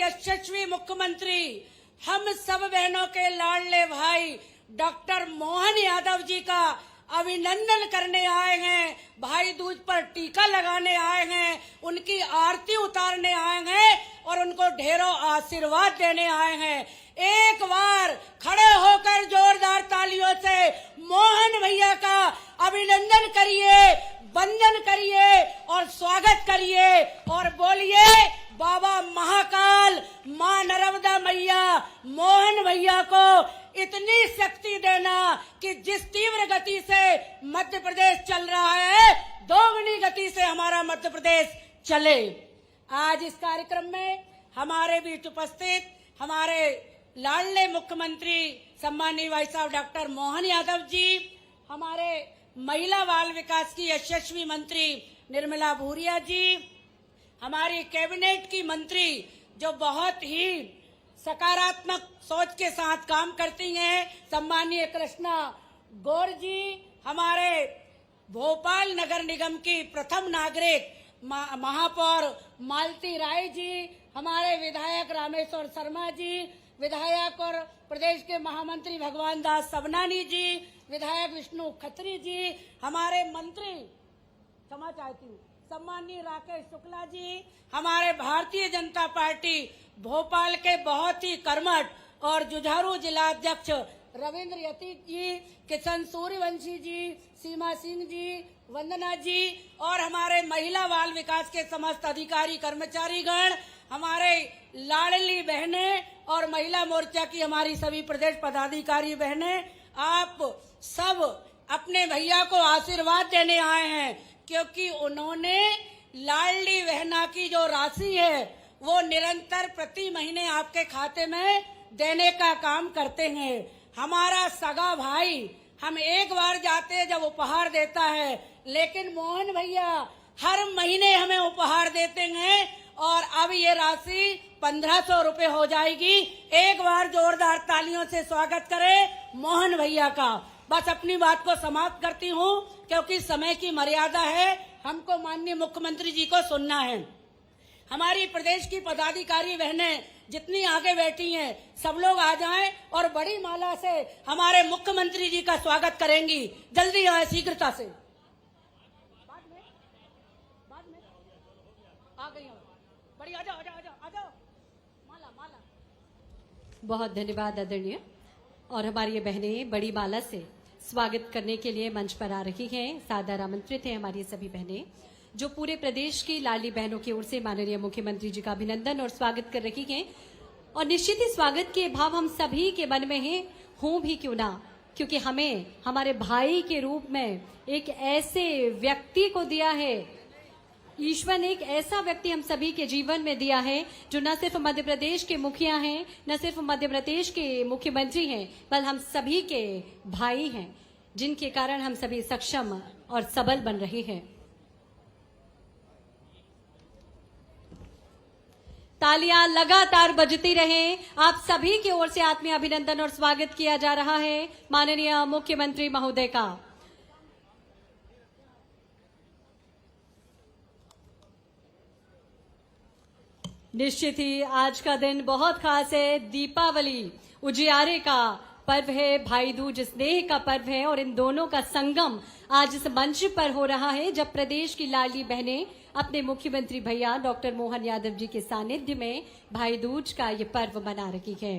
यशस्वी मुख्यमंत्री, हम सब बहनों के लाडले भाई डॉक्टर मोहन यादव जी का अभिनंदन करने आए हैं, भाई दूज पर टीका लगाने आए हैं, उनकी आरती उतारने आए हैं और उनको ढेरों आशीर्वाद देने आए हैं। एक बार खड़े होकर जोरदार तालियों से मोहन भैया का अभिनंदन करिए, वंदन करिए और स्वागत करिए और बोलिए बाबा महाकाल, मां नर्मदा मैया मोहन भैया को इतनी शक्ति देना कि जिस तीव्र गति से मध्य प्रदेश चल रहा है, दोगुनी गति से हमारा मध्य प्रदेश चले। आज इस कार्यक्रम में हमारे बीच उपस्थित हमारे लाडले मुख्यमंत्री सम्माननीय भाई साहब डॉक्टर मोहन यादव जी, हमारे महिला बाल विकास की यशस्वी मंत्री निर्मला भूरिया जी, हमारी कैबिनेट की मंत्री जो बहुत ही सकारात्मक सोच के साथ काम करती हैं, सम्माननीय कृष्णा गौर जी, हमारे भोपाल नगर निगम की प्रथम नागरिक महापौर मालती राय जी, हमारे विधायक रामेश्वर शर्मा जी, विधायक और प्रदेश के महामंत्री भगवान दास सबनानी जी, विधायक विष्णु खत्री जी, हमारे मंत्री क्षमा चाहती हूँ सम्माननीय राकेश शुक्ला जी, हमारे भारतीय जनता पार्टी भोपाल के बहुत ही कर्मठ और जुझारू जिला अध्यक्ष रविंद्र यती जी, किशन सूर्यवंशी जी, सीमा सिंह जी, वंदना जी और हमारे महिला बाल विकास के समस्त अधिकारी कर्मचारी गण, हमारे लाडली बहनें और महिला मोर्चा की हमारी सभी प्रदेश पदाधिकारी बहनें, आप सब अपने भैया को आशीर्वाद देने आए हैं क्योंकि उन्होंने लाडली बहना की जो राशि है वो निरंतर प्रति महीने आपके खाते में देने का काम करते हैं। हमारा सगा भाई हम एक बार जाते हैं जब उपहार देता है, लेकिन मोहन भैया हर महीने हमें उपहार देते हैं और अब ये राशि 1500 रुपए हो जाएगी। एक बार जोरदार तालियों से स्वागत करें मोहन भैया का। बस अपनी बात को समाप्त करती हूँ क्योंकि समय की मर्यादा है, हमको माननीय मुख्यमंत्री जी को सुनना है। हमारी प्रदेश की पदाधिकारी बहनें जितनी आगे बैठी हैं सब लोग आ जाएं और बड़ी माला से हमारे मुख्यमंत्री जी का स्वागत करेंगी। जल्दी आए शीघ्रता से। बाद में आ गई बड़ी आ जाओ माला माला। बहुत धन्यवाद आदरणीय। और हमारी ये बहनें बड़ी माला से स्वागत करने के लिए मंच पर आ रही हैं। सादर आमंत्रित हैं हमारी सभी बहनें जो पूरे प्रदेश की लाडली बहनों की ओर से माननीय मुख्यमंत्री जी का अभिनंदन और स्वागत कर रही हैं। और निश्चित ही स्वागत के भाव हम सभी के मन में हैं, हों भी क्यों ना, क्योंकि हमें हमारे भाई के रूप में एक ऐसे व्यक्ति को दिया है, ईश्वर ने एक ऐसा व्यक्ति हम सभी के जीवन में दिया है जो न सिर्फ मध्य प्रदेश के मुखिया हैं, न सिर्फ मध्य प्रदेश के मुख्यमंत्री हैं, बल्कि हम सभी के भाई हैं, जिनके कारण हम सभी सक्षम और सबल बन रहे हैं। तालियां लगातार बजती रहें। आप सभी की ओर से आत्मीय अभिनंदन और स्वागत किया जा रहा है माननीय मुख्यमंत्री महोदय का। निश्चित ही आज का दिन बहुत खास है। दीपावली उजियारे का पर्व है, भाई दूज स्नेह का पर्व है और इन दोनों का संगम आज इस मंच पर हो रहा है जब प्रदेश की लाडली बहनें अपने मुख्यमंत्री भैया डॉक्टर मोहन यादव जी के सानिध्य में भाई दूज का ये पर्व मना रही है।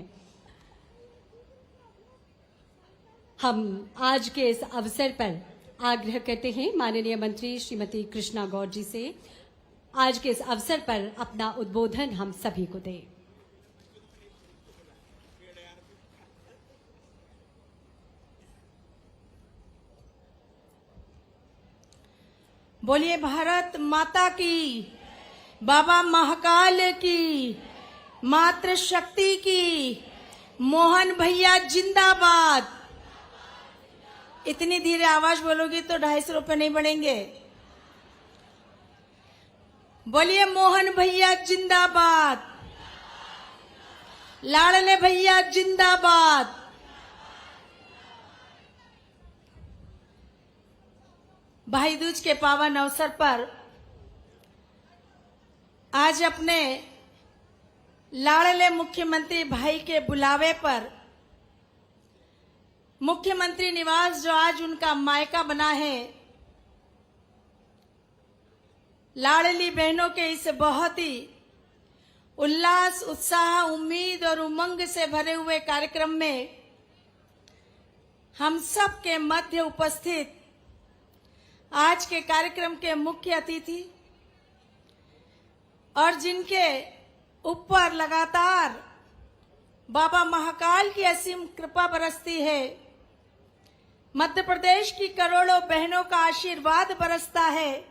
हम आज के इस अवसर पर आग्रह करते हैं माननीय मंत्री श्रीमती कृष्णा गौर जी से आज के इस अवसर पर अपना उद्बोधन हम सभी को दें। बोलिए भारत माता की, बाबा महाकाल की, मातृ शक्ति की, मोहन भैया जिंदाबाद। इतनी धीरे आवाज बोलोगी तो 250 रुपए नहीं बढ़ेंगे। बोलिए मोहन भैया जिंदाबाद, लाडले भैया जिंदाबाद। भाई दूज के पावन अवसर पर आज अपने लाड़ले मुख्यमंत्री भाई के बुलावे पर मुख्यमंत्री निवास जो आज उनका मायका बना है, लाड़ली बहनों के इस बहुत ही उल्लास, उत्साह, उम्मीद और उमंग से भरे हुए कार्यक्रम में हम सब के मध्य उपस्थित आज के कार्यक्रम के मुख्य अतिथि और जिनके ऊपर लगातार बाबा महाकाल की असीम कृपा बरसती है, मध्य प्रदेश की करोड़ों बहनों का आशीर्वाद बरसता है,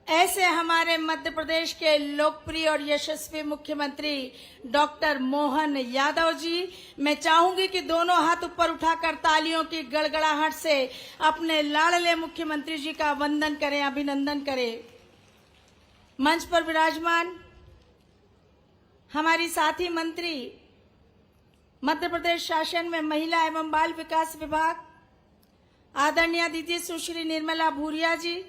ऐसे हमारे मध्य प्रदेश के लोकप्रिय और यशस्वी मुख्यमंत्री डॉक्टर मोहन यादव जी, मैं चाहूंगी कि दोनों हाथ ऊपर उठाकर तालियों की गड़गड़ाहट से अपने लाड़ले मुख्यमंत्री जी का वंदन करें, अभिनंदन करें। मंच पर विराजमान हमारी साथी मंत्री, मध्य प्रदेश शासन में महिला एवं बाल विकास विभाग, आदरणीय दीदी सुश्री निर्मला भूरिया जी,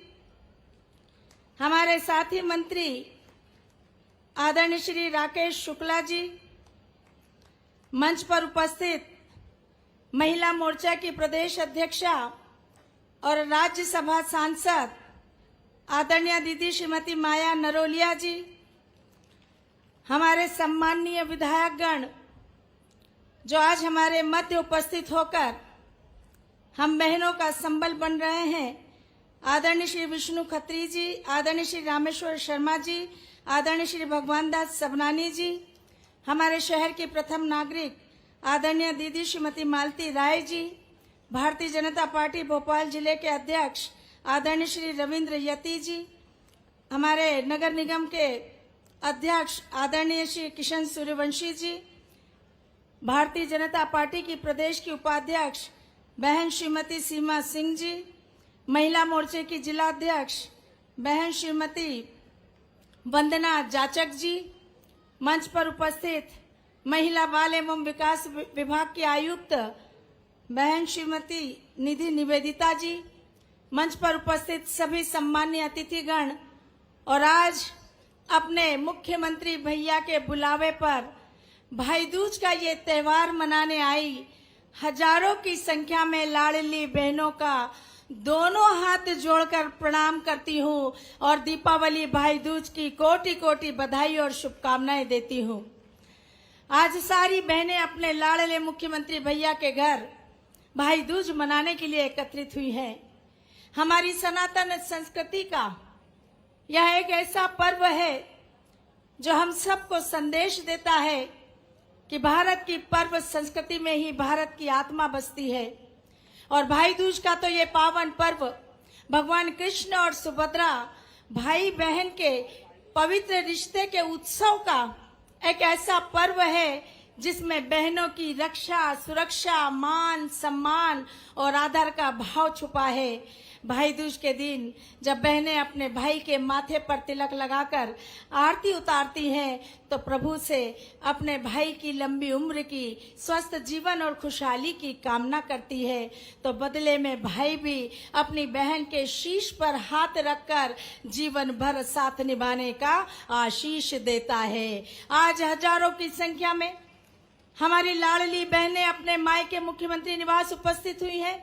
हमारे साथी मंत्री आदरणीय श्री राकेश शुक्ला जी, मंच पर उपस्थित महिला मोर्चा की प्रदेश अध्यक्षा और राज्यसभा सांसद आदरणीय दीदी श्रीमती माया नरोलिया जी, हमारे सम्माननीय विधायकगण जो आज हमारे मध्य उपस्थित होकर हम बहनों का संबल बन रहे हैं, आदरणीय श्री विष्णु खत्री जी, आदरणीय श्री रामेश्वर शर्मा जी, आदरणीय श्री भगवान दास सबनानी जी, हमारे शहर की प्रथम नागरिक आदरणीय दीदी श्रीमती मालती राय जी, भारतीय जनता पार्टी भोपाल जिले के अध्यक्ष आदरणीय श्री रविंद्र यति जी, हमारे नगर निगम के अध्यक्ष आदरणीय श्री किशन सूर्यवंशी जी, भारतीय जनता पार्टी की प्रदेश की उपाध्यक्ष बहन श्रीमती सीमा सिंह जी, महिला मोर्चे की जिलाध्यक्ष बहन श्रीमती वंदना जाचक जी, मंच पर उपस्थित महिला बाल एवं विकास विभाग की आयुक्त बहन श्रीमती निधि निवेदिता जी, मंच पर उपस्थित सभी सम्मान्य अतिथिगण और आज अपने मुख्यमंत्री भैया के बुलावे पर भाई दूज का ये त्योहार मनाने आई हजारों की संख्या में लाड़ली बहनों का दोनों हाथ जोड़कर प्रणाम करती हूँ और दीपावली भाई दूज की कोटि कोटि बधाई और शुभकामनाएं देती हूँ। आज सारी बहनें अपने लाड़ले मुख्यमंत्री भैया के घर भाई दूज मनाने के लिए एकत्रित हुई हैं। हमारी सनातन संस्कृति का यह एक ऐसा पर्व है जो हम सबको संदेश देता है कि भारत की पर्व संस्कृति में ही भारत की आत्मा बसती है और भाई दूज का तो ये पावन पर्व भगवान कृष्ण और सुभद्रा भाई बहन के पवित्र रिश्ते के उत्सव का एक ऐसा पर्व है जिसमें बहनों की रक्षा, सुरक्षा, मान, सम्मान और आदर का भाव छुपा है। भाई दूज के दिन जब बहनें अपने भाई के माथे पर तिलक लगाकर आरती उतारती हैं तो प्रभु से अपने भाई की लंबी उम्र की, स्वस्थ जीवन और खुशहाली की कामना करती है, तो बदले में भाई भी अपनी बहन के शीश पर हाथ रखकर जीवन भर साथ निभाने का आशीष देता है। आज हजारों की संख्या में हमारी लाड़ली बहनें अपने मायके मुख्यमंत्री निवास उपस्थित हुई हैं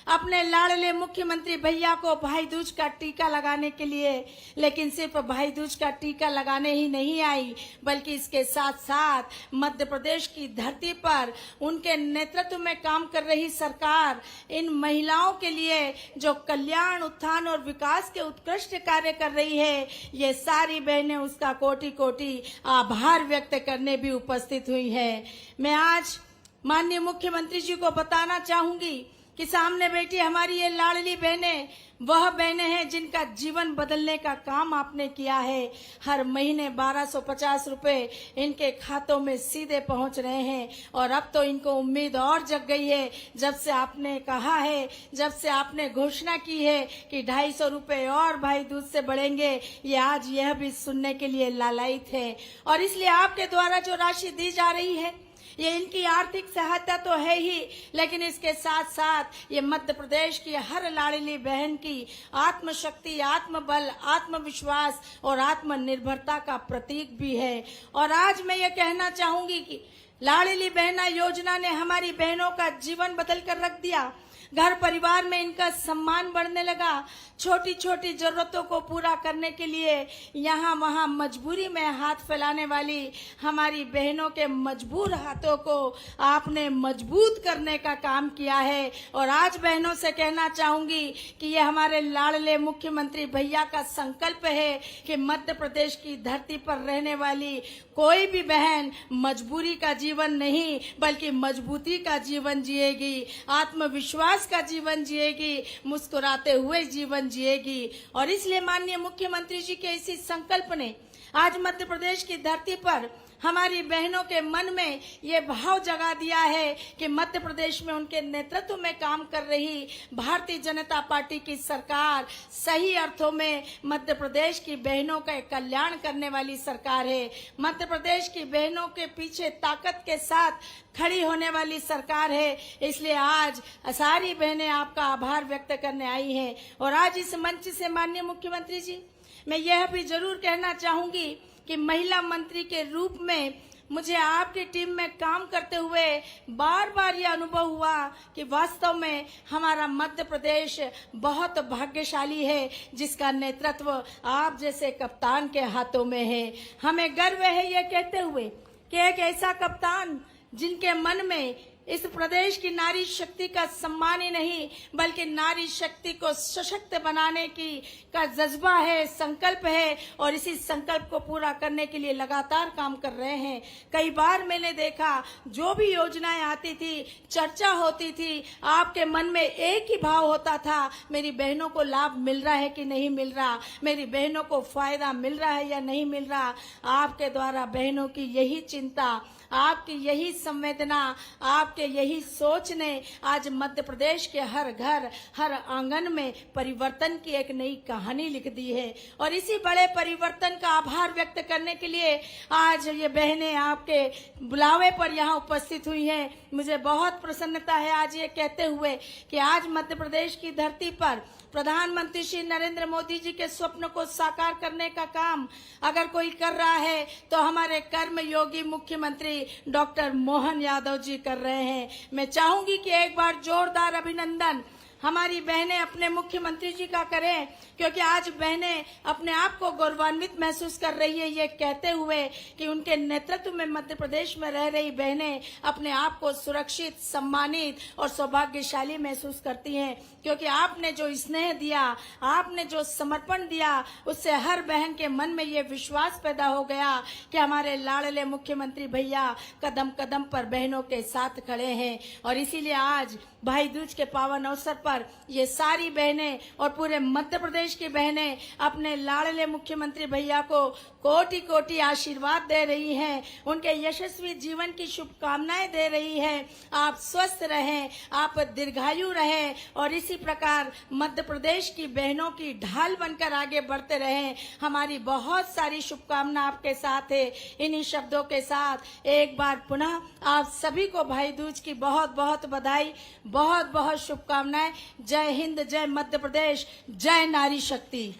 अपने लाड़ले मुख्यमंत्री भैया को भाई दूज का टीका लगाने के लिए, लेकिन सिर्फ भाई दूज का टीका लगाने ही नहीं आई बल्कि इसके साथ साथ मध्य प्रदेश की धरती पर उनके नेतृत्व में काम कर रही सरकार इन महिलाओं के लिए जो कल्याण, उत्थान और विकास के उत्कृष्ट कार्य कर रही है, ये सारी बहनें उसका कोटि कोटि आभार व्यक्त करने भी उपस्थित हुई है। मैं आज माननीय मुख्यमंत्री जी को बताना चाहूंगी कि सामने बैठी हमारी ये लाड़ली बहनें वह बहनें हैं जिनका जीवन बदलने का काम आपने किया है। हर महीने 1250 रुपए इनके खातों में सीधे पहुंच रहे हैं और अब तो इनको उम्मीद और जग गई है जब से आपने कहा है, जब से आपने घोषणा की है कि 250 रुपए और भाई दूज से बढ़ेंगे, ये आज यह भी सुनने के लिए लालायित है। और इसलिए आपके द्वारा जो राशि दी जा रही है ये इनकी आर्थिक सहायता तो है ही, लेकिन इसके साथ साथ ये मध्य प्रदेश की हर लाडली बहन की आत्मशक्ति, आत्मबल, आत्मविश्वास और आत्मनिर्भरता का प्रतीक भी है। और आज मैं ये कहना चाहूंगी कि लाडली बहना योजना ने हमारी बहनों का जीवन बदल कर रख दिया। घर परिवार में इनका सम्मान बढ़ने लगा। छोटी छोटी जरूरतों को पूरा करने के लिए यहाँ वहाँ मजबूरी में हाथ फैलाने वाली हमारी बहनों के मजबूर हाथों को आपने मजबूत करने का काम किया है। और आज बहनों से कहना चाहूंगी कि ये हमारे लाडले मुख्यमंत्री भैया का संकल्प है कि मध्य प्रदेश की धरती पर रहने वाली कोई भी बहन मजबूरी का जीवन नहीं बल्कि मजबूती का जीवन जिएगी, आत्मविश्वास का जीवन जिएगी, मुस्कुराते हुए जीवन जिएगी। और इसलिए माननीय मुख्यमंत्री जी के इसी संकल्प ने आज मध्य प्रदेश की धरती पर हमारी बहनों के मन में ये भाव जगा दिया है कि मध्य प्रदेश में उनके नेतृत्व में काम कर रही भारतीय जनता पार्टी की सरकार सही अर्थों में मध्य प्रदेश की बहनों का कल्याण करने वाली सरकार है। मध्य प्रदेश की बहनों के पीछे ताकत के साथ खड़ी होने वाली सरकार है। इसलिए आज सारी बहनें आपका आभार व्यक्त करने आई हैं। और आज इस मंच से माननीय मुख्यमंत्री जी, मैं यह भी जरूर कहना चाहूंगी कि महिला मंत्री के रूप में मुझे आपकी टीम में काम करते हुए बार बार यह अनुभव हुआ कि वास्तव में हमारा मध्य प्रदेश बहुत भाग्यशाली है जिसका नेतृत्व आप जैसे कप्तान के हाथों में है। हमें गर्व है ये कहते हुए कि एक ऐसा कप्तान जिनके मन में इस प्रदेश की नारी शक्ति का सम्मान ही नहीं बल्कि नारी शक्ति को सशक्त बनाने का जज्बा है, संकल्प है और इसी संकल्प को पूरा करने के लिए लगातार काम कर रहे हैं। कई बार मैंने देखा जो भी योजनाएं आती थी, चर्चा होती थी, आपके मन में एक ही भाव होता था, मेरी बहनों को लाभ मिल रहा है कि नहीं मिल रहा, मेरी बहनों को फायदा मिल रहा है या नहीं मिल रहा। आपके द्वारा बहनों की यही चिंता, आपकी यही संवेदना, आपके यही सोच ने आज मध्य प्रदेश के हर घर, हर आंगन में परिवर्तन की एक नई कहानी लिख दी है। और इसी बड़े परिवर्तन का आभार व्यक्त करने के लिए आज ये बहनें आपके बुलावे पर यहाँ उपस्थित हुई हैं। मुझे बहुत प्रसन्नता है आज ये कहते हुए कि आज मध्य प्रदेश की धरती पर प्रधानमंत्री श्री नरेंद्र मोदी जी के स्वप्न को साकार करने का काम अगर कोई कर रहा है तो हमारे कर्म योगी मुख्यमंत्री डॉक्टर मोहन यादव जी कर रहे हैं। मैं चाहूंगी कि एक बार जोरदार अभिनंदन हमारी बहनें अपने मुख्यमंत्री जी का करें, क्योंकि आज बहनें अपने आप को गौरवान्वित महसूस कर रही है ये कहते हुए कि उनके नेतृत्व में मध्य प्रदेश में रह रही बहनें अपने आप को सुरक्षित, सम्मानित और सौभाग्यशाली महसूस करती हैं। क्योंकि आपने जो स्नेह दिया, आपने जो समर्पण दिया, उससे हर बहन के मन में ये विश्वास पैदा हो गया कि हमारे लाडले मुख्यमंत्री भैया कदम कदम पर बहनों के साथ खड़े हैं। और इसीलिए आज भाई दूज के पावन अवसर पर ये सारी बहनें और पूरे मध्य प्रदेश की बहनें अपने लाडले मुख्यमंत्री भैया को कोटि कोटि आशीर्वाद दे रही हैं, उनके यशस्वी जीवन की शुभकामनाएं दे रही हैं। आप स्वस्थ रहें, आप दीर्घायु रहें और इसी प्रकार मध्य प्रदेश की बहनों की ढाल बनकर आगे बढ़ते रहें। हमारी बहुत सारी शुभकामना आपके साथ है। इन्हीं शब्दों के साथ एक बार पुनः आप सभी को भाई दूज की बहुत बहुत बधाई, बहुत बहुत शुभकामनाएं। जय हिंद, जय मध्य प्रदेश, जय नारी शक्ति।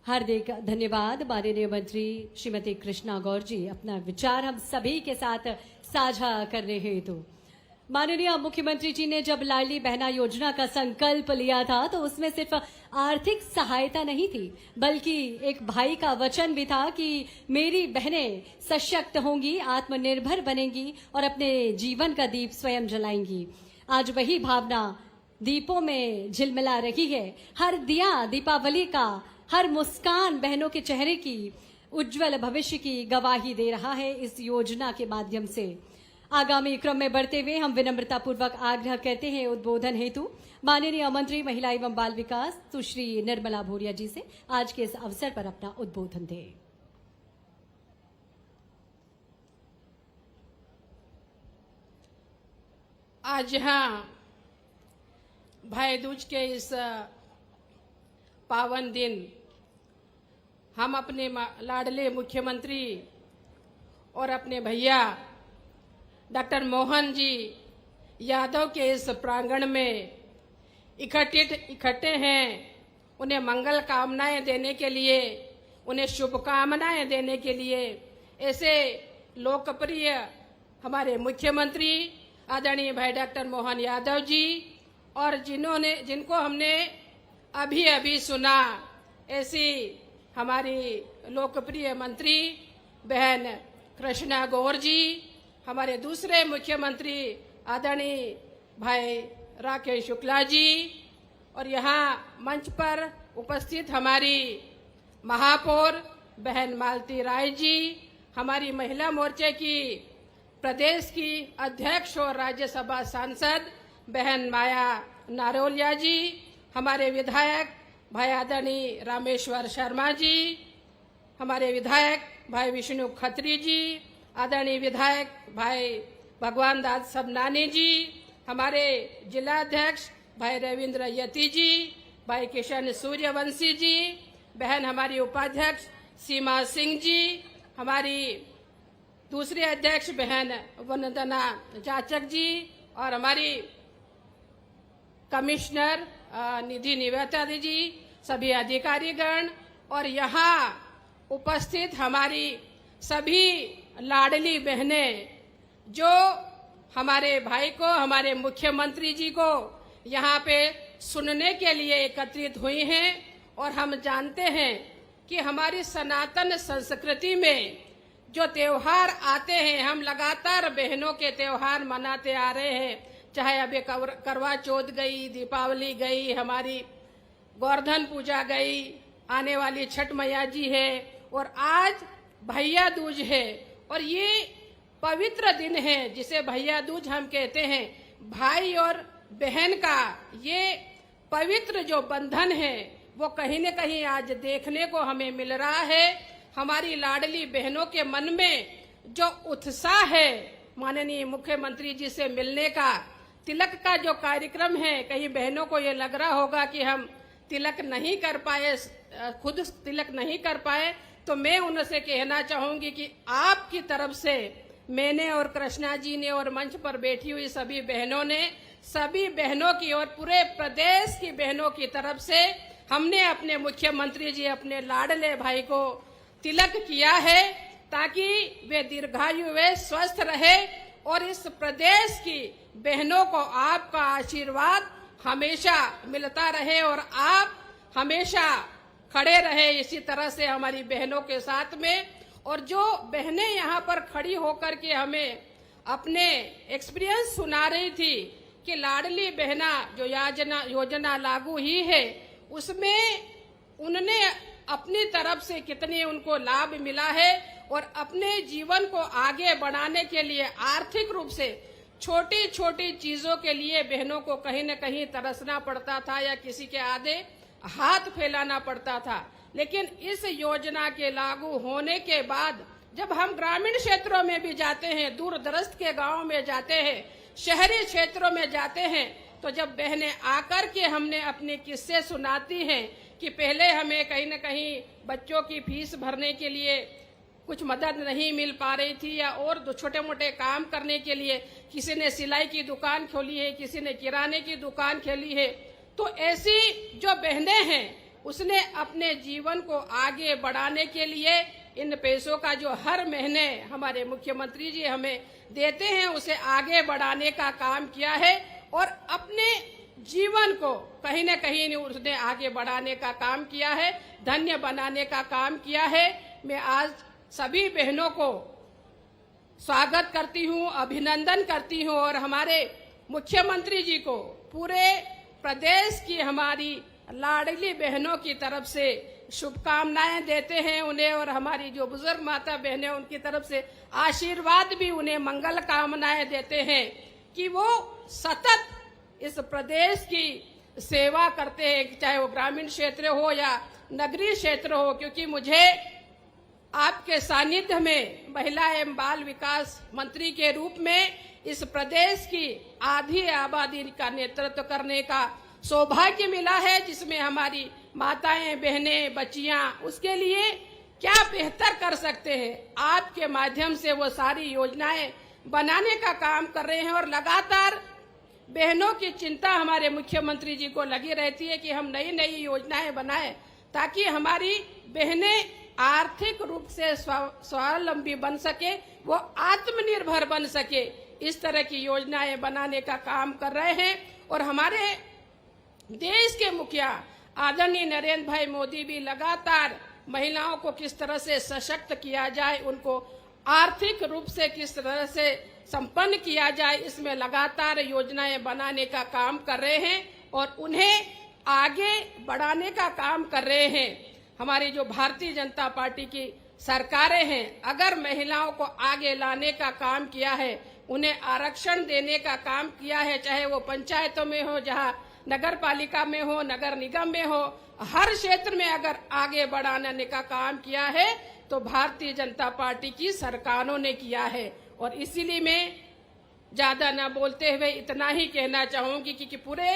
हार्दिक धन्यवाद माननीय मंत्री श्रीमती कृष्णा गौर जी अपना विचार हम सभी के साथ साझा करने हेतु। माननीय मुख्यमंत्री जी ने जब लाडली बहना योजना का संकल्प लिया था तो उसमें सिर्फ आर्थिक सहायता नहीं थी बल्कि एक भाई का वचन भी था कि मेरी बहनें सशक्त होंगी, आत्मनिर्भर बनेंगी और अपने जीवन का दीप स्वयं जलाएंगी। आज वही भावना दीपों में झिलमिला रही है। हर दिया दीपावली का, हर मुस्कान बहनों के चेहरे की उज्जवल भविष्य की गवाही दे रहा है इस योजना के माध्यम से। आगामी क्रम में बढ़ते हुए हम विनम्रता पूर्वक आग्रह करते हैं उद्बोधन हेतु माननीय मंत्री महिला एवं बाल विकास सुश्री निर्मला भूरिया जी से आज के इस अवसर पर अपना उद्बोधन दें। आज यहाँ भाई दूज के इस पावन दिन हम अपने लाडले मुख्यमंत्री और अपने भैया डॉक्टर मोहन जी यादव के इस प्रांगण में इकट्ठे हैं, उन्हें मंगल कामनाएं देने के लिए, उन्हें शुभकामनाएं देने के लिए ऐसे लोकप्रिय हमारे मुख्यमंत्री आदरणीय भाई डॉक्टर मोहन यादव जी और जिनको हमने अभी अभी सुना, ऐसी हमारी लोकप्रिय मंत्री बहन कृष्णा गौर जी, हमारे दूसरे मुख्यमंत्री आदरणीय भाई राकेश शुक्ला जी, और यहाँ मंच पर उपस्थित हमारी महापौर बहन मालती राय जी, हमारी महिला मोर्चे की प्रदेश की अध्यक्ष और राज्यसभा सांसद बहन माया नारोलिया जी, हमारे विधायक भाई आदरणीय रामेश्वर शर्मा जी, हमारे विधायक भाई विष्णु खत्री जी, आदरणीय विधायक भाई भगवान दास सबनानी जी, हमारे जिला अध्यक्ष भाई रविंद्र यति जी, भाई किशन सूर्यवंशी जी, बहन हमारी उपाध्यक्ष सीमा सिंह जी, हमारी दूसरे अध्यक्ष बहन वंदना जाचक जी, और हमारी कमिश्नर निधि निवेता जी, सभी अधिकारीगण और यहाँ उपस्थित हमारी सभी लाडली बहनें जो हमारे भाई को, हमारे मुख्यमंत्री जी को यहाँ पे सुनने के लिए एकत्रित हुई हैं। और हम जानते हैं कि हमारी सनातन संस्कृति में जो त्योहार आते हैं, हम लगातार बहनों के त्योहार मनाते आ रहे हैं, चाहे अभी करवा चौथ गई, दीपावली गई, हमारी गोवर्धन पूजा गई, आने वाली छठ मैया जी है, और आज भैया दूज है। और ये पवित्र दिन है जिसे भैया दूज हम कहते हैं। भाई और बहन का ये पवित्र जो बंधन है वो कहीं न कहीं आज देखने को हमें मिल रहा है। हमारी लाडली बहनों के मन में जो उत्साह है माननीय मुख्यमंत्री जी से मिलने का, तिलक का जो कार्यक्रम है, कहीं बहनों को ये लग रहा होगा कि हम तिलक नहीं कर पाए, खुद तिलक नहीं कर पाए, तो मैं उनसे कहना चाहूंगी कि आपकी तरफ से मैंने और कृष्णा जी ने और मंच पर बैठी हुई सभी बहनों ने, सभी बहनों की और पूरे प्रदेश की बहनों की तरफ से हमने अपने मुख्यमंत्री जी, अपने लाडले भाई को तिलक किया है ताकि वे दीर्घायु वे स्वस्थ रहे और इस प्रदेश की बहनों को आपका आशीर्वाद हमेशा मिलता रहे और आप हमेशा खड़े रहे इसी तरह से हमारी बहनों के साथ में। और जो बहनें यहाँ पर खड़ी होकर के हमें अपने एक्सपीरियंस सुना रही थी कि लाडली बहना जो योजना लागू ही है, उसमें उन्होंने अपनी तरफ से कितने उनको लाभ मिला है और अपने जीवन को आगे बढ़ाने के लिए आर्थिक रूप से छोटी छोटी चीजों के लिए बहनों को कहीं न कहीं तरसना पड़ता था या किसी के आगे हाथ फैलाना पड़ता था। लेकिन इस योजना के लागू होने के बाद जब हम ग्रामीण क्षेत्रों में भी जाते हैं, दूर दराज के गांव में जाते हैं, शहरी क्षेत्रों में जाते हैं, तो जब बहनें आकर के हमने अपने किस्से सुनाती हैं कि पहले हमें कहीं न कहीं बच्चों की फीस भरने के लिए कुछ मदद नहीं मिल पा रही थी या और दो छोटे मोटे काम करने के लिए किसी ने सिलाई की दुकान खोली है, किसी ने किराने की दुकान खोली है, तो ऐसी जो बहनें हैं उसने अपने जीवन को आगे बढ़ाने के लिए इन पैसों का जो हर महीने हमारे मुख्यमंत्री जी हमें देते हैं उसे आगे बढ़ाने का काम किया है और अपने जीवन को कहीं न कहीं उसने आगे बढ़ाने का काम किया है, धन्य बनाने का काम किया है। मैं आज सभी बहनों को स्वागत करती हूँ, अभिनंदन करती हूँ और हमारे मुख्यमंत्री जी को पूरे प्रदेश की हमारी लाडली बहनों की तरफ से शुभकामनाएं देते हैं उन्हें और हमारी जो बुजुर्ग माता बहनें उनकी तरफ से आशीर्वाद भी उन्हें मंगल कामनाएं देते हैं कि वो सतत इस प्रदेश की सेवा करते हैं, चाहे वो ग्रामीण क्षेत्र हो या नगरीय क्षेत्र हो, क्योंकि मुझे आपके सानिध्य में महिला एवं बाल विकास मंत्री के रूप में इस प्रदेश की आधी आबादी का नेतृत्व करने का सौभाग्य मिला है, जिसमें हमारी माताएं, बहनें, बच्चियां, उसके लिए क्या बेहतर कर सकते हैं, आपके माध्यम से वो सारी योजनाएं बनाने का काम कर रहे हैं। और लगातार बहनों की चिंता हमारे मुख्यमंत्री जी को लगी रहती है कि हम नई नई योजनाएं बनाएं ताकि हमारी बहनें आर्थिक रूप से स्वावलंबी बन सके, वो आत्मनिर्भर बन सके। इस तरह की योजनाएं बनाने का काम कर रहे हैं। और हमारे देश के मुखिया आदरणीय नरेंद्र भाई मोदी भी लगातार महिलाओं को किस तरह से सशक्त किया जाए, उनको आर्थिक रूप से किस तरह से संपन्न किया जाए, इसमें लगातार योजनाएं बनाने का काम कर रहे हैं और उन्हें आगे बढ़ाने का काम कर रहे हैं। हमारी जो भारतीय जनता पार्टी की सरकारें हैं, अगर महिलाओं को आगे लाने का काम किया है, उन्हें आरक्षण देने का काम किया है, चाहे वो पंचायतों में हो, जहां नगर पालिका में हो, नगर निगम में हो, हर क्षेत्र में अगर आगे बढ़ाने का काम किया है तो भारतीय जनता पार्टी की सरकारों ने किया है। और इसीलिए मैं ज्यादा न बोलते हुए इतना ही कहना चाहूंगी कि पूरे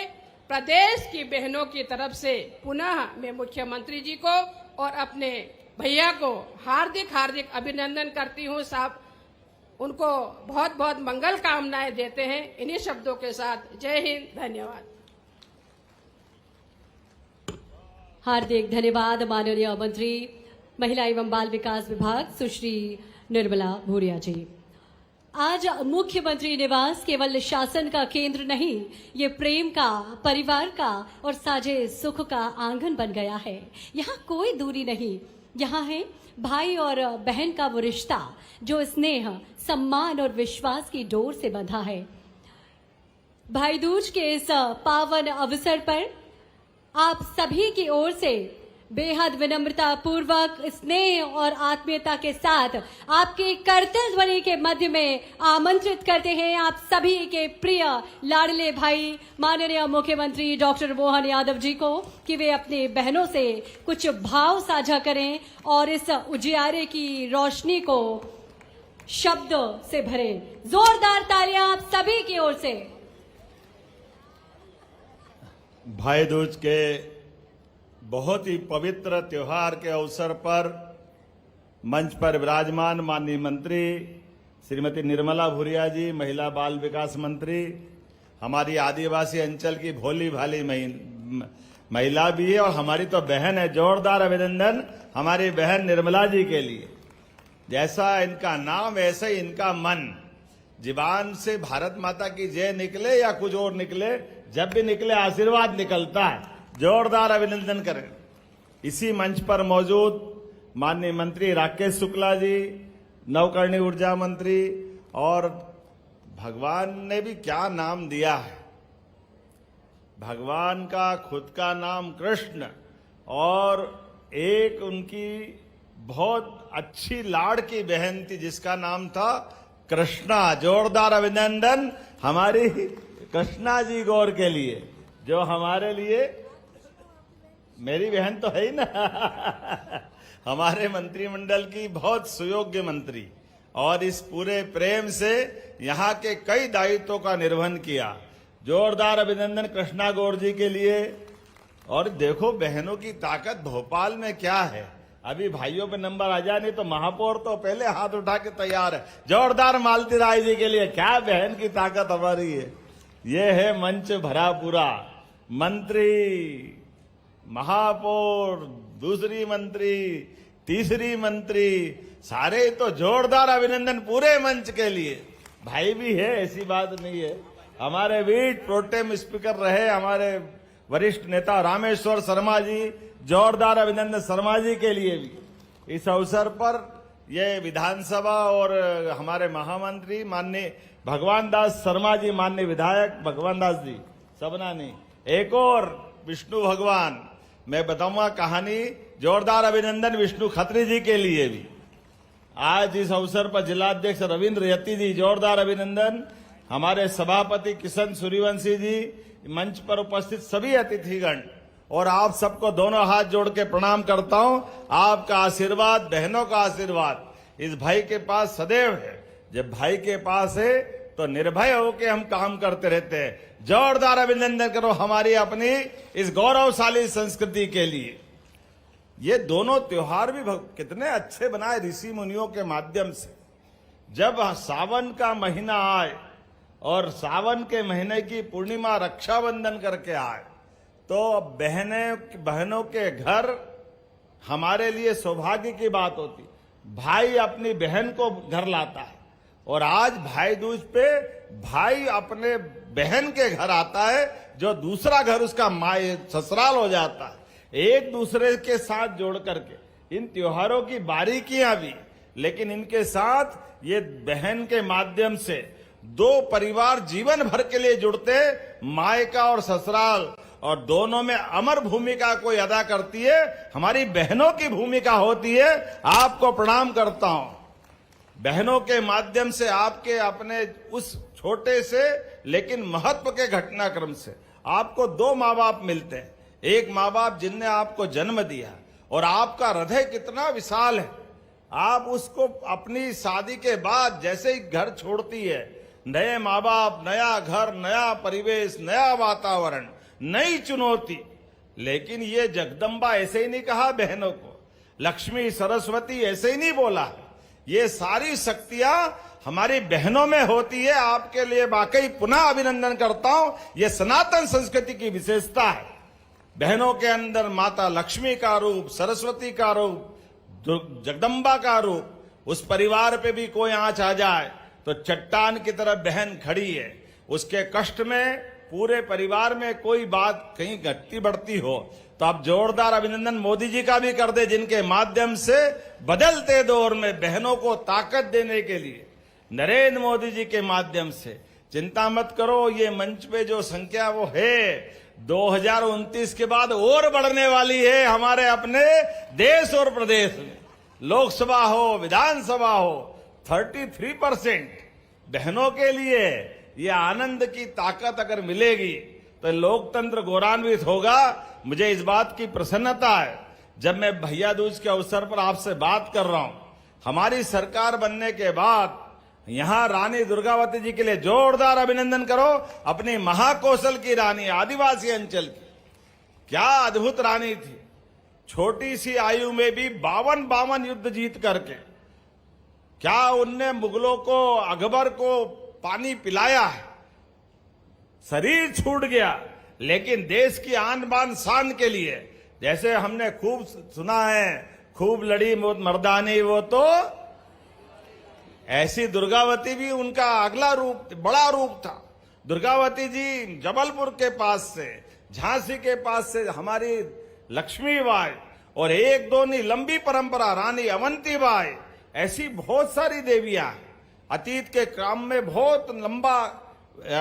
प्रदेश की बहनों की तरफ से पुनः मैं मुख्यमंत्री जी को और अपने भैया को हार्दिक हार्दिक अभिनंदन करती हूँ। साहब उनको बहुत बहुत मंगल कामनाएं देते हैं। इन्हीं शब्दों के साथ जय हिंद, धन्यवाद। हार्दिक धन्यवाद माननीय मंत्री महिला एवं बाल विकास विभाग सुश्री निर्मला भूरिया जी। आज मुख्यमंत्री निवास केवल शासन का केंद्र नहीं, ये प्रेम का, परिवार का और साझे सुख का आंगन बन गया है। यहाँ कोई दूरी नहीं, यहाँ है भाई और बहन का वो रिश्ता जो स्नेह, सम्मान और विश्वास की डोर से बंधा है। भाई दूज के इस पावन अवसर पर आप सभी की ओर से बेहद विनम्रता पूर्वक, स्नेह और आत्मीयता के साथ आपके करतल ध्वनि के मध्य में आमंत्रित करते हैं आप सभी के प्रिय लाडले भाई माननीय मुख्यमंत्री डॉक्टर मोहन यादव जी को कि वे अपने बहनों से कुछ भाव साझा करें और इस उजियारे की रोशनी को शब्द से भरें। जोरदार तालियां आप सभी की ओर से। भाई दूज के बहुत ही पवित्र त्योहार के अवसर पर मंच पर विराजमान माननीय मंत्री श्रीमती निर्मला भूरिया जी, महिला बाल विकास मंत्री, हमारी आदिवासी अंचल की भोली भाली महिला भी है और हमारी तो बहन है। जोरदार अभिनंदन हमारी बहन निर्मला जी के लिए। जैसा इनका नाम वैसे ही इनका मन, जीवान से भारत माता की जय निकले या कुछ और निकले, जब भी निकले आशीर्वाद निकलता है। जोरदार अभिनंदन करें। इसी मंच पर मौजूद माननीय मंत्री राकेश शुक्ला जी, नवकरणीय ऊर्जा मंत्री, और भगवान ने भी क्या नाम दिया है, भगवान का खुद का नाम कृष्ण, और एक उनकी बहुत अच्छी लाड़ की बहन थी जिसका नाम था कृष्णा। जोरदार अभिनंदन हमारी कृष्णा जी गौर के लिए, जो हमारे लिए, मेरी बहन तो है ही ना हमारे मंत्रिमंडल की बहुत सुयोग्य मंत्री, और इस पूरे प्रेम से यहाँ के कई दायित्वों का निर्वहन किया। जोरदार अभिनंदन कृष्णा गौर जी के लिए। और देखो बहनों की ताकत भोपाल में क्या है। अभी भाइयों पे नंबर आ जाए, नहीं तो महापौर तो पहले हाथ उठा के तैयार है। जोरदार मालती राय जी के लिए। क्या बहन की ताकत हमारी है। ये है मंच भरा पूरा, मंत्री, महापौर, दूसरी मंत्री, तीसरी मंत्री, सारे तो जोरदार अभिनंदन पूरे मंच के लिए। भाई भी है, ऐसी बात नहीं है। हमारे वीट प्रोटेम स्पीकर रहे हमारे वरिष्ठ नेता रामेश्वर शर्मा जी, जोरदार अभिनंदन शर्मा जी के लिए भी। इस अवसर पर ये विधानसभा और हमारे महामंत्री माननीय भगवान दास शर्मा जी, माननीय विधायक भगवान दास जी, सबना नहीं, एक और विष्णु भगवान, मैं बताऊंगा कहानी। जोरदार अभिनंदन विष्णु खत्री जी के लिए भी। आज इस अवसर पर जिलाध्यक्ष रविंद्र यति जी, जोरदार अभिनंदन। हमारे सभापति किशन सूर्यवंशी जी, मंच पर उपस्थित सभी अतिथिगण, और आप सबको दोनों हाथ जोड़ के प्रणाम करता हूं। आपका आशीर्वाद, बहनों का आशीर्वाद इस भाई के पास सदैव है। जब भाई के पास है तो निर्भय होकर हम काम करते रहते हैं। जोरदार अभिनंदन करो हमारी अपनी इस गौरवशाली संस्कृति के लिए। ये दोनों त्योहार भी कितने अच्छे बनाए ऋषि मुनियों के माध्यम से। जब सावन का महीना आए और सावन के महीने की पूर्णिमा रक्षाबंधन करके आए तो बहनों के घर हमारे लिए सौभाग्य की बात होती। भाई अपनी बहन को घर लाता है और आज भाई दूज पे भाई अपने बहन के घर आता है, जो दूसरा घर उसका माय ससुराल हो जाता है। एक दूसरे के साथ जोड़ करके इन त्योहारों की बारीकियां भी, लेकिन इनके साथ ये बहन के माध्यम से दो परिवार जीवन भर के लिए जुड़ते, मायका और ससुराल, और दोनों में अमर भूमिका कोई अदा करती है। हमारी बहनों की भूमिका होती है। आपको प्रणाम करता हूं। बहनों के माध्यम से आपके अपने उस छोटे से लेकिन महत्व के घटनाक्रम से आपको दो माँ बाप मिलते हैं। एक माँ बाप जिनने आपको जन्म दिया और आपका हृदय कितना विशाल है। आप उसको अपनी शादी के बाद जैसे ही घर छोड़ती है, नए माँ बाप, नया घर, नया परिवेश, नया वातावरण, नई चुनौती। लेकिन ये जगदम्बा ऐसे ही नहीं कहा बहनों को, लक्ष्मी सरस्वती ऐसे ही नहीं बोला। ये सारी शक्तियां हमारी बहनों में होती है। आपके लिए वाकई पुनः अभिनंदन करता हूं। ये सनातन संस्कृति की विशेषता है। बहनों के अंदर माता लक्ष्मी का रूप, सरस्वती का रूप, जगदम्बा का रूप। उस परिवार पे भी कोई आंच आ जाए तो चट्टान की तरह बहन खड़ी है। उसके कष्ट में पूरे परिवार में कोई बात कहीं घटती बढ़ती हो तो आप जोरदार अभिनंदन मोदी जी का भी कर दे, जिनके माध्यम से बदलते दौर में बहनों को ताकत देने के लिए नरेंद्र मोदी जी के माध्यम से। चिंता मत करो, ये मंच पे जो संख्या वो है 2029 के बाद और बढ़ने वाली है। हमारे अपने देश और प्रदेश में लोकसभा हो, विधानसभा हो, 33% बहनों के लिए ये आनंद की ताकत अगर मिलेगी तो लोकतंत्र गौरवान्वित होगा। मुझे इस बात की प्रसन्नता है जब मैं भैया दूज के अवसर पर आपसे बात कर रहा हूं। हमारी सरकार बनने के बाद यहां रानी दुर्गावती जी के लिए जोरदार अभिनंदन करो। अपनी महाकौशल की रानी, आदिवासी अंचल की, क्या अद्भुत रानी थी। छोटी सी आयु में भी 52 युद्ध जीत करके क्या उनने मुगलों को, अकबर को पानी पिलाया है। शरीर छूट गया लेकिन देश की आन बान शान के लिए, जैसे हमने खूब सुना है, खूब लड़ी मर्दानी वो तो, ऐसी दुर्गावती भी उनका अगला रूप, बड़ा रूप था। दुर्गावती जी जबलपुर के पास से, झांसी के पास से हमारी लक्ष्मीबाई, और एक दो नहीं लंबी परंपरा, रानी अवंतीबाई, ऐसी बहुत सारी देवियां। अतीत के क्रम में बहुत लंबा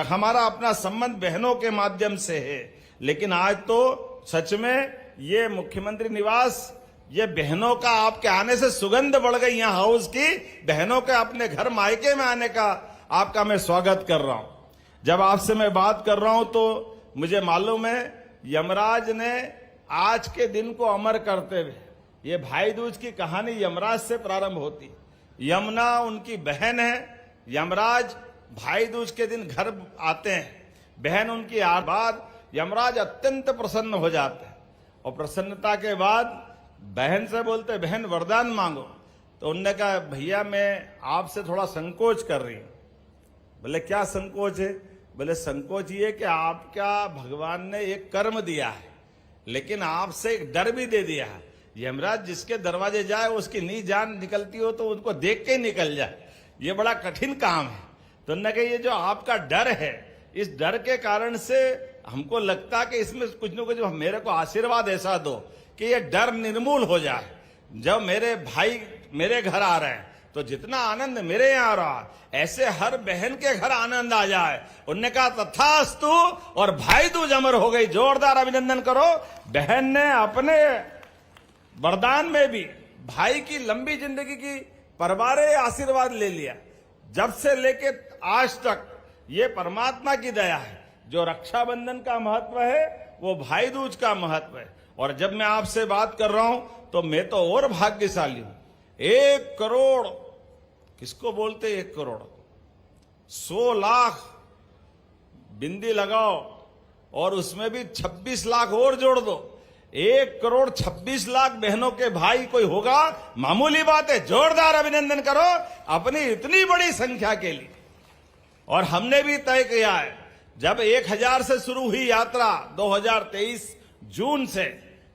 हमारा अपना संबंध बहनों के माध्यम से है। लेकिन आज तो सच में ये मुख्यमंत्री निवास, ये बहनों का आपके आने से सुगंध बढ़ गई यहाँ हाउस की। बहनों के अपने घर मायके में आने का आपका मैं स्वागत कर रहा हूं। जब आपसे मैं बात कर रहा हूं तो मुझे मालूम है यमराज ने आज के दिन को अमर करते हुए, ये भाई दूज की कहानी यमराज से प्रारंभ होती। यमुना उनकी बहन है। यमराज भाई दूज के दिन घर आते हैं, बहन उनकी बाद यमराज अत्यंत प्रसन्न हो जाते हैं और प्रसन्नता के बाद बहन से बोलते, बहन वरदान मांगो। तो उनने कहा भैया मैं आपसे थोड़ा संकोच कर रही हूं। बोले क्या संकोच है? बोले संकोच ये कि आपका भगवान ने एक कर्म दिया है लेकिन आपसे एक डर भी दे दिया है। यमराज जिसके दरवाजे जाए उसकी नी जान निकलती हो तो उनको देख के निकल जाए, ये बड़ा कठिन काम है। तो उन्होंने कहा ये जो आपका डर है, इस डर के कारण से हमको लगता कि इसमें कुछ न कुछ मेरे को आशीर्वाद ऐसा दो कि ये डर निर्मूल हो जाए। जब मेरे भाई मेरे घर आ रहे हैं तो जितना आनंद मेरे यहाँ आ रहा, ऐसे हर बहन के घर आनंद आ जाए। उन्होंने कहा तथास्तु, और भाई दूज अमर हो गई। जोरदार अभिनंदन करो। बहन ने अपने वरदान में भी भाई की लंबी जिंदगी की परवारे आशीर्वाद ले लिया। जब से लेके आज तक ये परमात्मा की दया है। जो रक्षाबंधन का महत्व है वो भाई दूज का महत्व है। और जब मैं आपसे बात कर रहा हूं तो मैं तो और भाग्यशाली हूं। 1 करोड़ किसको बोलते? 1 करोड़ 100 लाख बिंदी लगाओ और उसमें भी 26 लाख और जोड़ दो, 1,26,00,000 बहनों के भाई कोई होगा, मामूली बात है। जोरदार अभिनंदन करो अपनी इतनी बड़ी संख्या के लिए। और हमने भी तय किया है, जब 1000 से शुरू हुई यात्रा 2023 जून से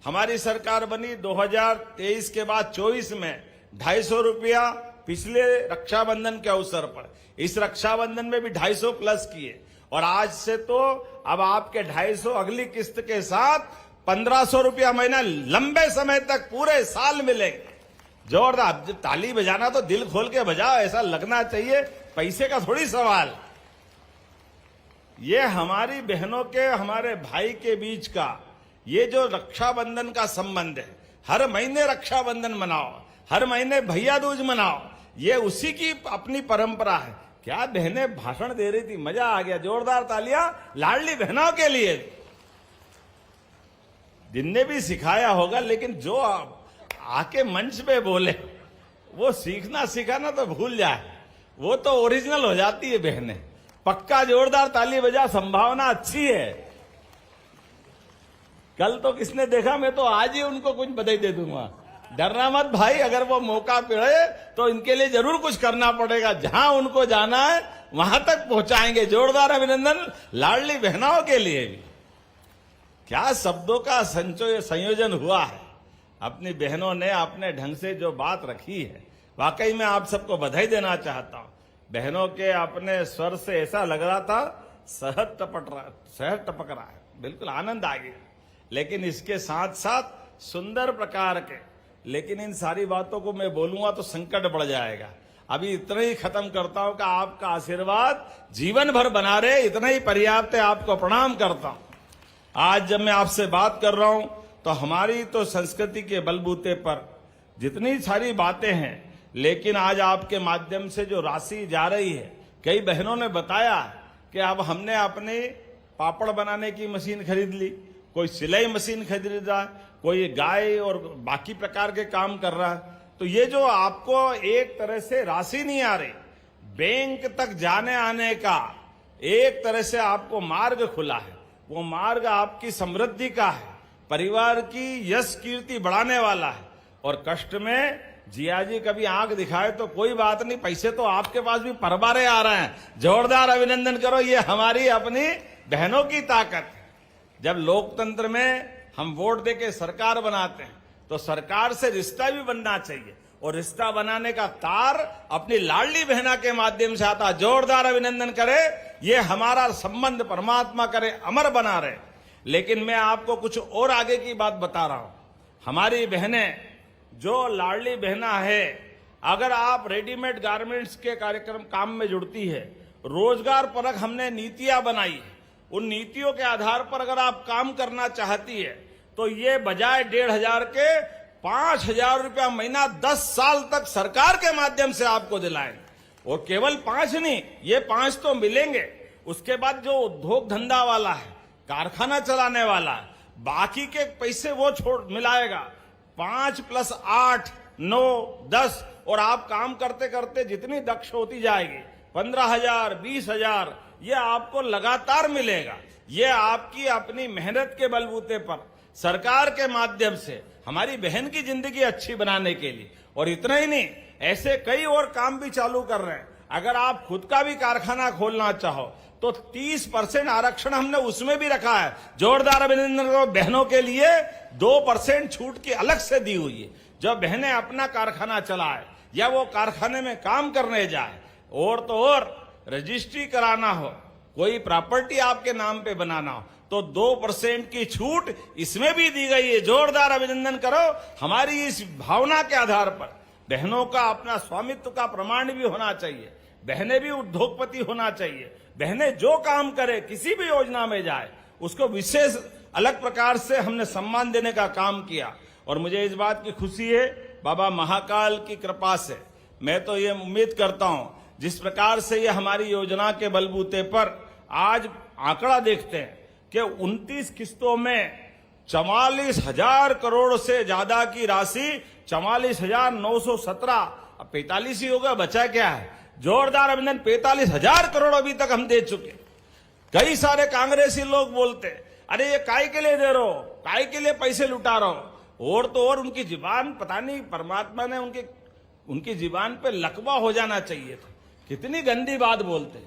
हमारी सरकार बनी, 2023 के बाद 24 में 250 रुपया पिछले रक्षाबंधन के अवसर पर, इस रक्षाबंधन में भी 250 प्लस किए, और आज से तो अब आपके 250 अगली किस्त के साथ 1500 रुपया महीना लंबे समय तक पूरे साल मिलेंगे। जोरदार ताली बजाना तो दिल खोल के बजाओ, ऐसा लगना चाहिए पैसे का थोड़ी सवाल। ये हमारी बहनों के, हमारे भाई के बीच का ये जो रक्षाबंधन का संबंध है, हर महीने रक्षाबंधन मनाओ, हर महीने भैया दूज मनाओ, ये उसी की अपनी परंपरा है। क्या बहनें भाषण दे रही थी, मजा आ गया। जोरदार तालियां लाडली बहनों के लिए, जिनने भी सिखाया होगा, लेकिन जो आके मंच पे बोले वो सीखना सिखाना तो भूल जाए, वो तो ओरिजिनल हो जाती है बहनें। पक्का जोरदार ताली बजा, संभावना अच्छी है। कल तो किसने देखा, मैं तो आज ही उनको कुछ बधाई दे दूंगा। डरना मत भाई, अगर वो मौका मिले तो इनके लिए जरूर कुछ करना पड़ेगा। जहां उनको जाना है वहां तक पहुंचाएंगे। जोरदार अभिनंदन लाडली बहनों के लिए भी। क्या शब्दों का संयोजन हुआ है। अपनी बहनों ने अपने ढंग से जो बात रखी है, वाकई में आप सबको बधाई देना चाहता हूं। बहनों के अपने स्वर से ऐसा लग रहा था शहद टपक रहा है, बिल्कुल आनंद आ गया। लेकिन इसके साथ साथ सुंदर प्रकार के, लेकिन इन सारी बातों को मैं बोलूंगा तो संकट बढ़ जाएगा। अभी इतना ही खत्म करता हूं कि आपका आशीर्वाद जीवन भर बना रहे, इतना ही पर्याप्त है। आपको प्रणाम करता हूं। आज जब मैं आपसे बात कर रहा हूं तो हमारी तो संस्कृति के बलबूते पर जितनी सारी बातें हैं, लेकिन आज आपके माध्यम से जो राशि जा रही है, कई बहनों ने बताया कि अब हमने अपने पापड़ बनाने की मशीन खरीद ली, कोई सिलाई मशीन खरीद रहा है, कोई गाय और बाकी प्रकार के काम कर रहा है। तो ये जो आपको एक तरह से राशि नहीं आ रही, बैंक तक जाने आने का एक तरह से आपको मार्ग खुला है। वो मार्ग आपकी समृद्धि का है, परिवार की यश कीर्ति बढ़ाने वाला है। और कष्ट में जिया जी कभी आंख दिखाए तो कोई बात नहीं, पैसे तो आपके पास भी परबारे आ रहे हैं। जोरदार अभिनंदन करो, ये हमारी अपनी बहनों की ताकत है। जब लोकतंत्र में हम वोट देके सरकार बनाते हैं तो सरकार से रिश्ता भी बनना चाहिए, और रिश्ता बनाने का तार अपनी लाडली बहना के माध्यम से आता। जोरदार अभिनंदन करे, ये हमारा संबंध परमात्मा करे अमर बना रहे। लेकिन मैं आपको कुछ और आगे की बात बता रहा हूं। हमारी बहनें जो लाडली बहना है, अगर आप रेडीमेड गारमेंट्स के कार्यक्रम काम में जुड़ती है, रोजगार परक हमने नीतियां बनाई है, उन नीतियों के आधार पर अगर आप काम करना चाहती है तो ये बजाय 1,500 के 5,000 रुपया महीना 10 साल तक सरकार के माध्यम से आपको दिलाएंगे। और केवल 5 नहीं, ये 5 तो मिलेंगे। उसके बाद जो उद्योग धंधा वाला है, कारखाना चलाने वाला है, बाकी के पैसे वो मिलाएगा। 5 + 8 9 10, और आप काम करते करते जितनी दक्ष होती जाएगी, 15,000 20,000 ये आपको लगातार मिलेगा। ये आपकी अपनी मेहनत के बलबूते पर सरकार के माध्यम से हमारी बहन की जिंदगी अच्छी बनाने के लिए। और इतना ही नहीं, ऐसे कई और काम भी चालू कर रहे हैं। अगर आप खुद का भी कारखाना खोलना चाहो तो 30% आरक्षण हमने उसमें भी रखा है। जोरदार अभिनंदन करो, बहनों के लिए 2% छूट की अलग से दी हुई है। जो बहनें अपना कारखाना चलाए या वो कारखाने में काम करने जाए, और तो और रजिस्ट्री कराना हो, कोई प्रॉपर्टी आपके नाम पे बनाना हो, तो 2% की छूट इसमें भी दी गई है। जोरदार अभिनंदन करो। हमारी इस भावना के आधार पर बहनों का अपना स्वामित्व का प्रमाण भी होना चाहिए, बहनें भी उद्योगपति होना चाहिए। बहनें जो काम करे, किसी भी योजना में जाए, उसको विशेष अलग प्रकार से हमने सम्मान देने का काम किया। और मुझे इस बात की खुशी है, बाबा महाकाल की कृपा से मैं तो ये उम्मीद करता हूं, जिस प्रकार से ये हमारी योजना के बलबूते पर आज आंकड़ा देखते हैं कि 29 किस्तों में 44,000 करोड़ से ज्यादा की राशि, 44,917, अब 45 ही होगा, बचा क्या है, जोरदार अभिनंदन। 45,000 करोड़ अभी तक हम दे चुके। कई सारे कांग्रेसी लोग बोलते, अरे ये काय के लिए दे रहे हो, काय के लिए पैसे लुटा रहे हो। और तो और उनकी जुबान, पता नहीं परमात्मा ने उनकी जुबान पे लकवा हो जाना चाहिए था। कितनी गंदी बात बोलते।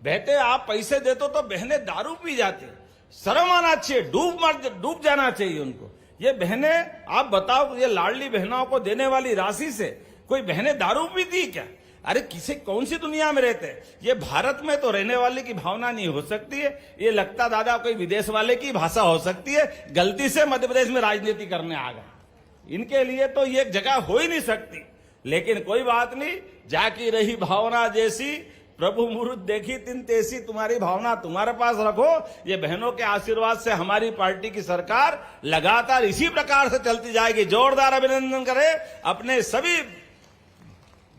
बेटे आप पैसे देते तो बहनें दारू पी जाती, शर्म आना चाहिए, डूब जाना चाहिए उनको। ये बहनें, आप बताओ, ये लाडली बहनों को देने वाली राशि से कोई बहनें दारू पीती क्या? अरे किसी कौन सी दुनिया में रहते हैं? ये भारत में तो रहने वाले की भावना नहीं हो सकती है। ये लगता दादा कोई विदेश वाले की भाषा हो सकती है। गलती से मध्य प्रदेश में राजनीति करने आ गए। इनके लिए तो ये जगह हो ही नहीं सकती। लेकिन कोई बात नहीं, जाकी रही भावना जैसी, प्रभु मुहूर्त देखी तिन तेसी। तुम्हारी भावना तुम्हारे पास रखो। ये बहनों के आशीर्वाद से हमारी पार्टी की सरकार लगातार इसी प्रकार से चलती जाएगी। जोरदार अभिनंदन करें अपने सभी।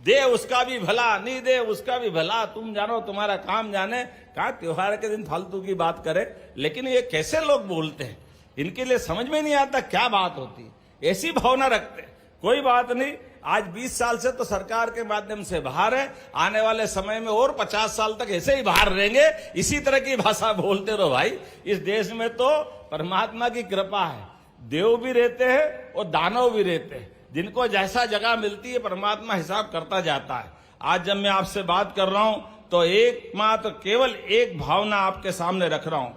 दे उसका भी भला, नहीं दे उसका भी भला, तुम जानो तुम्हारा काम जाने। कहा त्योहार के दिन फालतू की बात करे। लेकिन ये कैसे लोग बोलते हैं, इनके लिए समझ में नहीं आता क्या बात होती। ऐसी भावना रखते। कोई बात नहीं, आज 20 साल से तो सरकार के माध्यम से बाहर है। आने वाले समय में और 50 साल तक ऐसे ही बाहर रहेंगे। इसी तरह की भाषा बोलते रहो भाई। इस देश में तो परमात्मा की कृपा है, देव भी रहते हैं और दानव भी रहते हैं। जिनको जैसा जगह मिलती है परमात्मा हिसाब करता जाता है। आज जब मैं आपसे बात कर रहा हूं तो एकमात्र केवल एक भावना आपके सामने रख रहा हूं।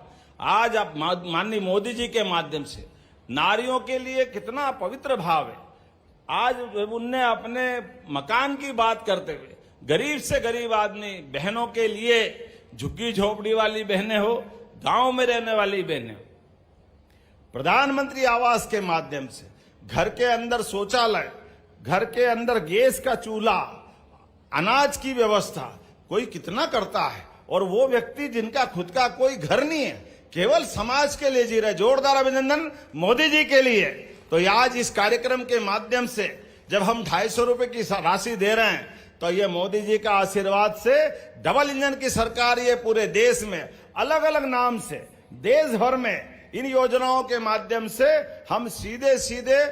आज आप माननीय मोदी जी के माध्यम से नारियों के लिए कितना पवित्र भाव है। आज उनने अपने मकान की बात करते हुए गरीब से गरीब आदमी बहनों के लिए, झुग्गी झोपड़ी वाली बहनें हो, गांव में रहने वाली बहनें हो, प्रधानमंत्री आवास के माध्यम से घर के अंदर शौचालय, घर के अंदर गैस का चूल्हा, अनाज की व्यवस्था कोई कितना करता है। और वो व्यक्ति जिनका खुद का कोई घर नहीं है, केवल समाज के लिए जी रहे। जोरदार अभिनंदन मोदी जी के लिए। तो आज इस कार्यक्रम के माध्यम से जब हम 250 रुपए की राशि दे रहे हैं तो ये मोदी जी का आशीर्वाद से डबल इंजन की सरकार ये पूरे देश में अलग अलग नाम से देश भर में इन योजनाओं के माध्यम से हम सीधे सीधे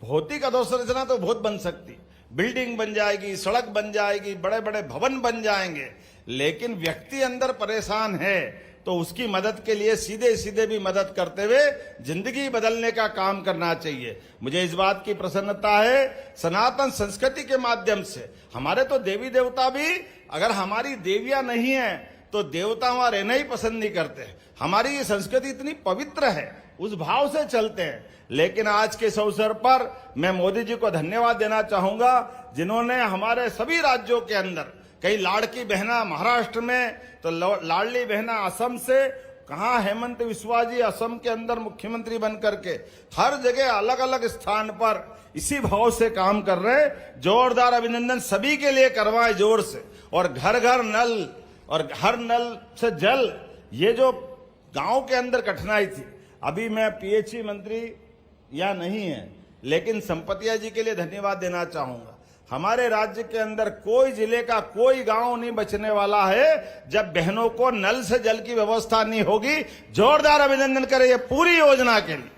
भौतिक अधोसंरचना तो बहुत बन सकती, बिल्डिंग बन जाएगी, सड़क बन जाएगी, बड़े बड़े भवन बन जाएंगे। लेकिन व्यक्ति अंदर परेशान है तो उसकी मदद के लिए सीधे सीधे भी मदद करते हुए जिंदगी बदलने का काम करना चाहिए। मुझे इस बात की प्रसन्नता है, सनातन संस्कृति के माध्यम से हमारे तो देवी देवता भी, अगर हमारी देवियां नहीं है तो देवता वहां रहना ही पसंद नहीं करते। हमारी ये संस्कृति इतनी पवित्र है, उस भाव से चलते हैं। लेकिन आज के इस अवसर पर मैं मोदी जी को धन्यवाद देना चाहूंगा, जिन्होंने हमारे सभी राज्यों के अंदर, कई लाड़की बहना महाराष्ट्र में, तो लाडली बहना असम से, कहाँ हेमंत विश्वा जी असम के अंदर मुख्यमंत्री बन करके हर जगह अलग अलग स्थान पर इसी भाव से काम कर रहे। जोरदार अभिनंदन सभी के लिए करवाएं जोर से। और घर घर नल और हर नल से जल, ये जो गांव के अंदर कठिनाई थी, अभी मैं पीएचई मंत्री या नहीं है, लेकिन संपतिया जी के लिए धन्यवाद देना चाहूंगा। हमारे राज्य के अंदर कोई जिले का कोई गांव नहीं बचने वाला है जब बहनों को नल से जल की व्यवस्था नहीं होगी। जोरदार अभिनंदन करें ये पूरी योजना के लिए।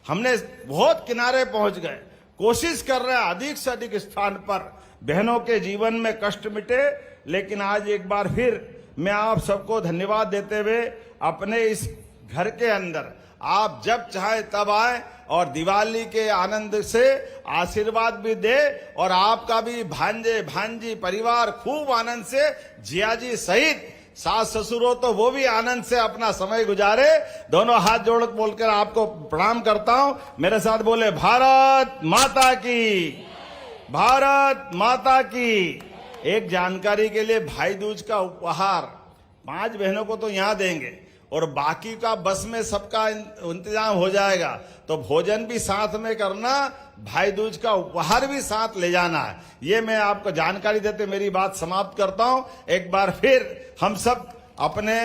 हमने बहुत किनारे पहुंच गए, कोशिश कर रहे हैं अधिक से अधिक स्थान पर बहनों के जीवन में कष्ट मिटे। लेकिन आज एक बार फिर मैं आप सबको धन्यवाद देते हुए अपने इस घर के अंदर आप जब चाहे तब आए और दिवाली के आनंद से आशीर्वाद भी दे, और आपका भी भांजे भांजी परिवार खूब आनंद से, जिया जी सहित सास ससुर हो तो वो भी आनंद से अपना समय गुजारे। दोनों हाथ जोड़ बोलकर आपको प्रणाम करता हूं। मेरे साथ बोले भारत माता की, भारत माता की। एक जानकारी के लिए, भाई दूज का उपहार 5 बहनों को तो यहां देंगे और बाकी का बस में सबका इंतजाम हो जाएगा। तो भोजन भी साथ में करना, भाई दूज का उपहार भी साथ ले जाना है। ये मैं आपको जानकारी देते मेरी बात समाप्त करता हूं। एक बार फिर हम सब अपने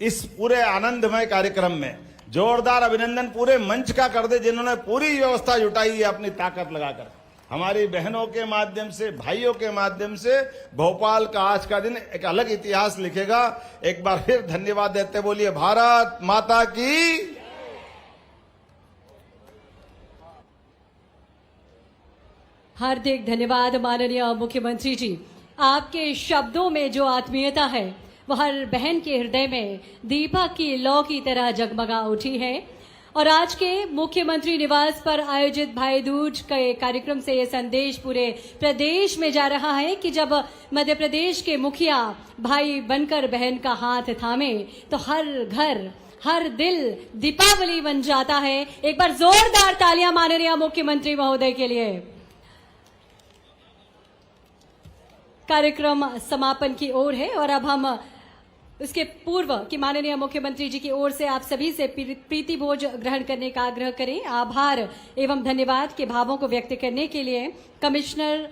इस पूरे आनंदमय कार्यक्रम में जोरदार अभिनंदन पूरे मंच का कर दे, जिन्होंने पूरी व्यवस्था जुटाई है अपनी ताकत लगाकर। हमारी बहनों के माध्यम से, भाइयों के माध्यम से भोपाल का आज का दिन एक अलग इतिहास लिखेगा। एक बार फिर धन्यवाद देते बोलिए भारत माता की। हार्दिक धन्यवाद माननीय मुख्यमंत्री जी। आपके शब्दों में जो आत्मीयता है वो हर बहन के हृदय में दीपक की लौ की तरह जगमगा उठी है। और आज के मुख्यमंत्री निवास पर आयोजित भाई दूज के कार्यक्रम से ये संदेश पूरे प्रदेश में जा रहा है कि जब मध्य प्रदेश के मुखिया भाई बनकर बहन का हाथ थामे तो हर घर हर दिल दीपावली बन जाता है। एक बार जोरदार तालियां माननीय मुख्यमंत्री महोदय के लिए। कार्यक्रम समापन की ओर है और अब हम उसके पूर्व कि माननीय मुख्यमंत्री जी की ओर से आप सभी से प्रीति भोज ग्रहण करने का आग्रह करें। आभार एवं धन्यवाद के भावों को व्यक्त करने के लिए कमिश्नर